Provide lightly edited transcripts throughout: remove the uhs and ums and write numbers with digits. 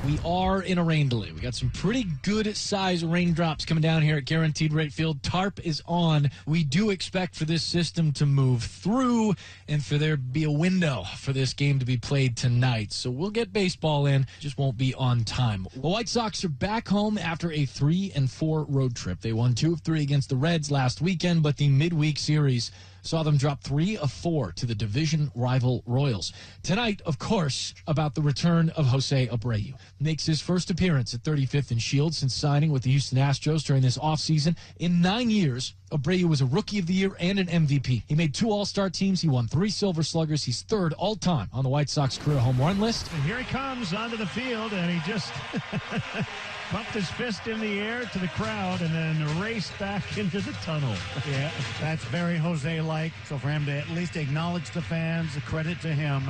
We are in a rain delay. We got some pretty good size raindrops coming down here at Guaranteed Rate Field. Tarp is on. We do expect for this system to move through and for there to be a window for this game to be played tonight. So we'll get baseball in, just won't be on time. The White Sox are back home after a 3-4 road trip. They won 2 of 3 against the Reds last weekend, but the midweek series saw them drop 3 of 4 to the division rival Royals. Tonight, of course, about the return of Jose Abreu. Makes his first appearance at 35th and Shield since signing with the Houston Astros during this offseason. In 9 years, Abreu was a Rookie of the Year and an MVP. He made 2 All-Star teams. He won 3 Silver Sluggers. He's 3rd all-time on the White Sox career home run list. And here he comes onto the field, and he just pumped his fist in the air to the crowd and then raced back into the tunnel. Yeah, that's very Jose-like. So for him to at least acknowledge the fans, a credit to him.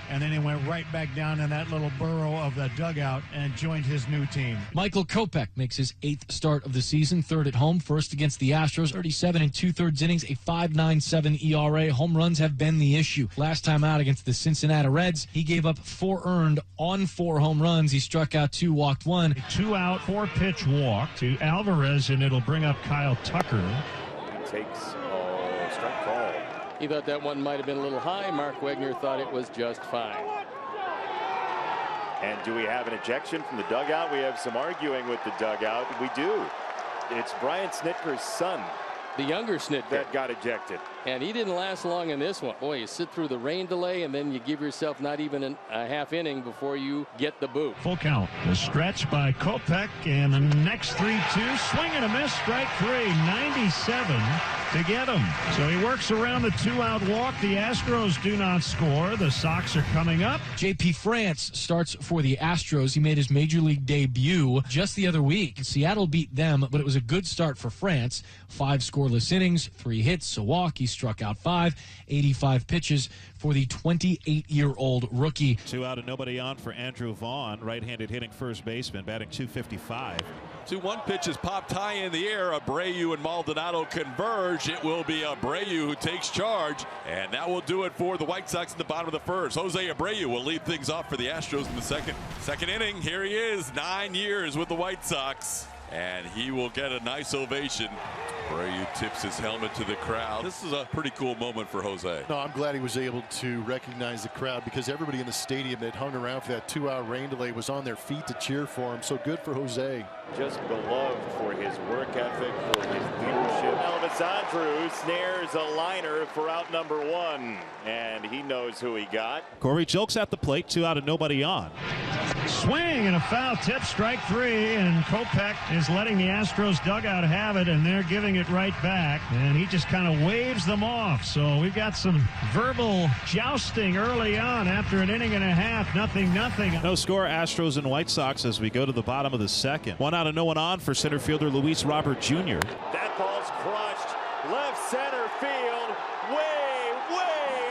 And then he went right back down in that little burrow of the dugout and joined his new team. Michael Kopech makes his 8th start of the season, 3rd at home, 1st against the Astros, 37 2/3 innings, a 5.97 ERA. Home runs have been the issue. Last time out against the Cincinnati Reds, he gave up 4 earned on 4 home runs. He struck out 2, walked 1. A 2-out, 4-pitch walk to Alvarez, and it'll bring up Kyle Tucker. He takes strike call. He thought that one might have been a little high. Mark Wegner thought it was just fine. And do we have an ejection from the dugout? We have some arguing with the dugout. We do. It's Brian Snitker's son, the younger Snitker, that got ejected. And he didn't last long in this one. Boy, you sit through the rain delay, and then you give yourself not even a half inning before you get the boot. Full count. The stretch by Kopech, and the next 3-2. Swing and a miss, strike 3. 97 to get him. So he works around the 2-out walk. The Astros do not score. The Sox are coming up. J.P. France starts for the Astros. He made his Major League debut just the other week. Seattle beat them, but it was a good start for France. 5 scoreless innings, 3 hits, a walk. He struck out 5, 85 pitches for the 28-year-old rookie. 2 out and nobody on for Andrew Vaughn, right-handed hitting first baseman, batting .255. 2-1 pitches popped high in the air. Abreu and Maldonado converge. It will be Abreu who takes charge, and that will do it for the White Sox in the bottom of the first. Jose Abreu will lead things off for the Astros in the second inning. Here he is, 9 years with the White Sox, and he will get a nice ovation. Abreu tips his helmet to the crowd. This is a pretty cool moment for Jose. No, I'm glad he was able to recognize the crowd, because everybody in the stadium that hung around for that 2-hour rain delay was on their feet to cheer for him. So good for Jose. Just beloved for his work ethic, for his leadership. Elvis Andrews snares a liner for out number 1, and he knows who he got. Corey Julks at the plate, 2 out and nobody on. Swing and a foul tip, strike 3, and Kopech is letting the Astros dugout have it, and they're giving it right back, and he just kind of waves them off. So we've got some verbal jousting early on after an inning and a half. 0-0. No score, Astros and White Sox as we go to the bottom of the second. 1 out and no one on for center fielder Luis Robert Jr. That ball's crushed. Left center field. Way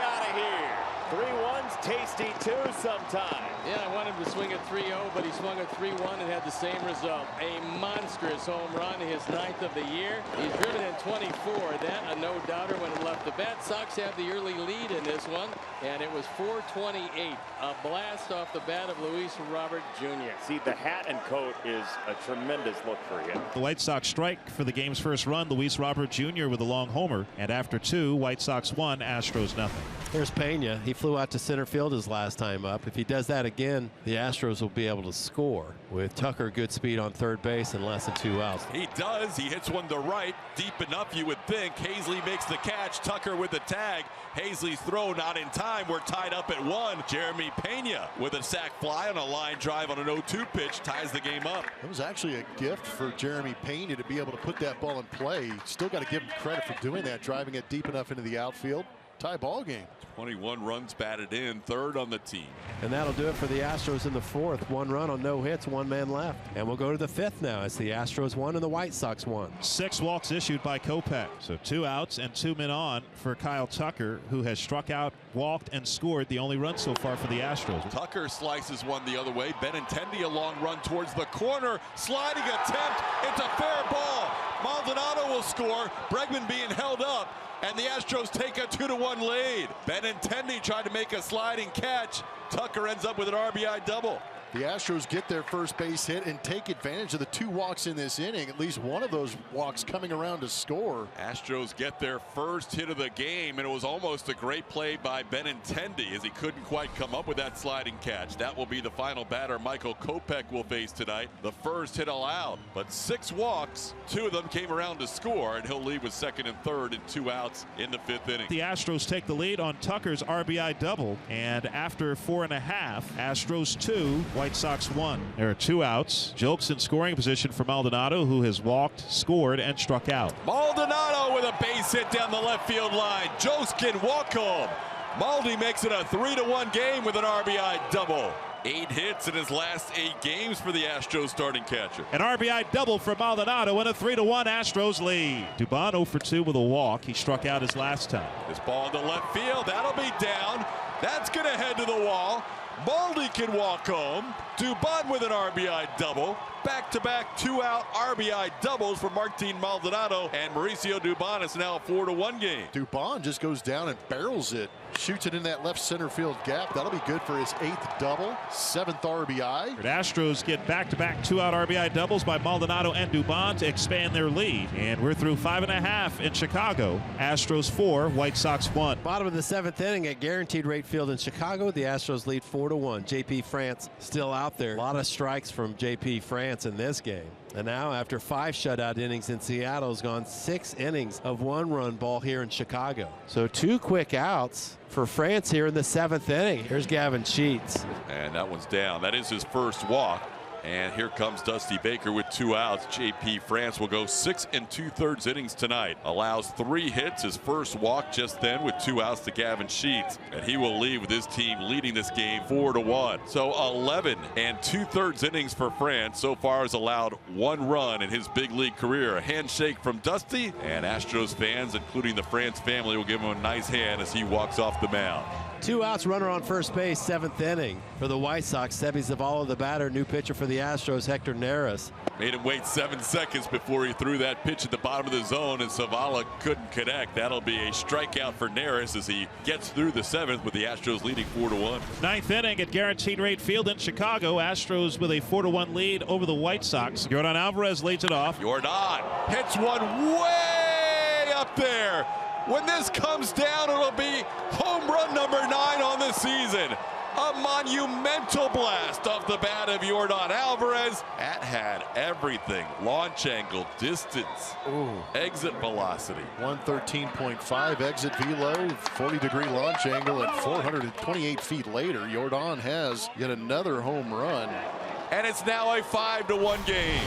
out of here. 3-1's tasty too sometimes. Yeah, I wanted to swing at 3-0, but he swung at 3-1 and had the same result. A monstrous home run, his 9th of the year. He's driven in 24. That a no-doubter when he left the bat. Sox have the early lead in this one, and it was 4:28. A blast off the bat of Luis Robert Jr. See, the hat and coat is a tremendous look for him. The White Sox strike for the game's first run. Luis Robert Jr. with a long homer, and after 2, White Sox 1, Astros nothing. Here's Pena. He flew out to center field his last time up. If he does that again, the Astros will be able to score with Tucker good speed on third base and less than 2 outs. He does. He hits one to right, deep enough you would think. Hazley makes the catch. Tucker with the tag. Hazley's throw not in time. We're tied up at 1. Jeremy Pena with a sac fly on a line drive on an 0-2 pitch ties the game up. It was actually a gift for Jeremy Pena to be able to put that ball in play. Still got to give him credit for doing that, driving it deep enough into the outfield. Tie ball game. 21 runs batted in, 3rd on the team. And that'll do it for the Astros in the 4th. 1 run on no hits, 1 man left. And we'll go to the 5th now as the Astros 1 and the White Sox 1. 6 walks issued by Kopech. So 2 outs and 2 men on for Kyle Tucker, who has struck out, walked, and scored the only run so far for the Astros. Tucker slices one the other way. Benintendi a long run towards the corner. Sliding attempt. It's a fair ball. Maldonado will score. Bregman being held up. And the Astros take a 2-1 lead. Benintendi tried to make a sliding catch. Tucker ends up with an RBI double. The Astros get their first base hit and take advantage of the 2 walks in this inning. At least one of those walks coming around to score. Astros get their first hit of the game, and it was almost a great play by Benintendi as he couldn't quite come up with that sliding catch. That will be the final batter Michael Kopech will face tonight. The first hit allowed, but 6 walks, 2 of them came around to score, and he'll leave with second and third and 2 outs in the 5th inning. The Astros take the lead on Tucker's RBI double, and after 4.5, Astros 2, White Sox 1. There are 2 outs. Jolks in scoring position for Maldonado, who has walked, scored, and struck out. Maldonado with a base hit down the left field line. Jolks can walk home. Maldi makes it a 3-1 game with an RBI double. 8 hits in his last 8 games for the Astros starting catcher. An RBI double for Maldonado and a 3-1 Astros lead. Dubon 0 for 2 with a walk. He struck out his last time. This ball into left field. That'll be down. That's going to head to the wall. Maldi can walk home. Dubon with an RBI double. Back-to-back 2-out RBI doubles for Martin Maldonado, and Mauricio Dubon is now a 4-1 game. Dubon just goes down and barrels it. Shoots it in that left center field gap. That'll be good for his 8th double, 7th RBI. The Astros get back-to-back 2-out RBI doubles by Maldonado and Dubon to expand their lead. And we're through 5.5 in Chicago. Astros 4, White Sox 1. Bottom of the 7th inning at Guaranteed Rate Field in Chicago. The Astros lead 4-1. JP France still out there. A lot of strikes from JP France in this game. And now, after 5 shutout innings in Seattle, has gone 6 innings of 1-run ball here in Chicago. So 2 quick outs for France here in the 7th inning. Here's Gavin Sheets. And that one's down. That is his first walk. And here comes Dusty Baker with 2 outs. JP France will go 6 2/3 innings tonight. Allows 3 hits. His first walk just then with 2 outs to Gavin Sheets. And he will leave with his team leading this game 4-1. So 11 2/3 innings for France. So far has allowed 1 run in his big league career. A handshake from Dusty. And Astros fans, including the France family, will give him a nice hand as he walks off the mound. 2 outs, runner on first base, 7th inning for the White Sox. Sebi Zavala, the batter, new pitcher for the Astros, Hector Neris. Made him wait 7 seconds before he threw that pitch at the bottom of the zone, and Zavala couldn't connect. That'll be a strikeout for Neris as he gets through the 7th with the Astros leading 4-1. 9th inning at Guaranteed Rate Field in Chicago. Astros with a 4-1 lead over the White Sox. Jordan Alvarez leads it off. Jordan hits one way up there. When this comes down, it'll be home run number 9 on the season. A monumental blast off the bat of Jordan Alvarez. That had everything. Launch angle, distance, exit velocity. 113.5 exit velo, 40-degree launch angle at 428 feet later. Jordan has yet another home run. And it's now a 5-1 game.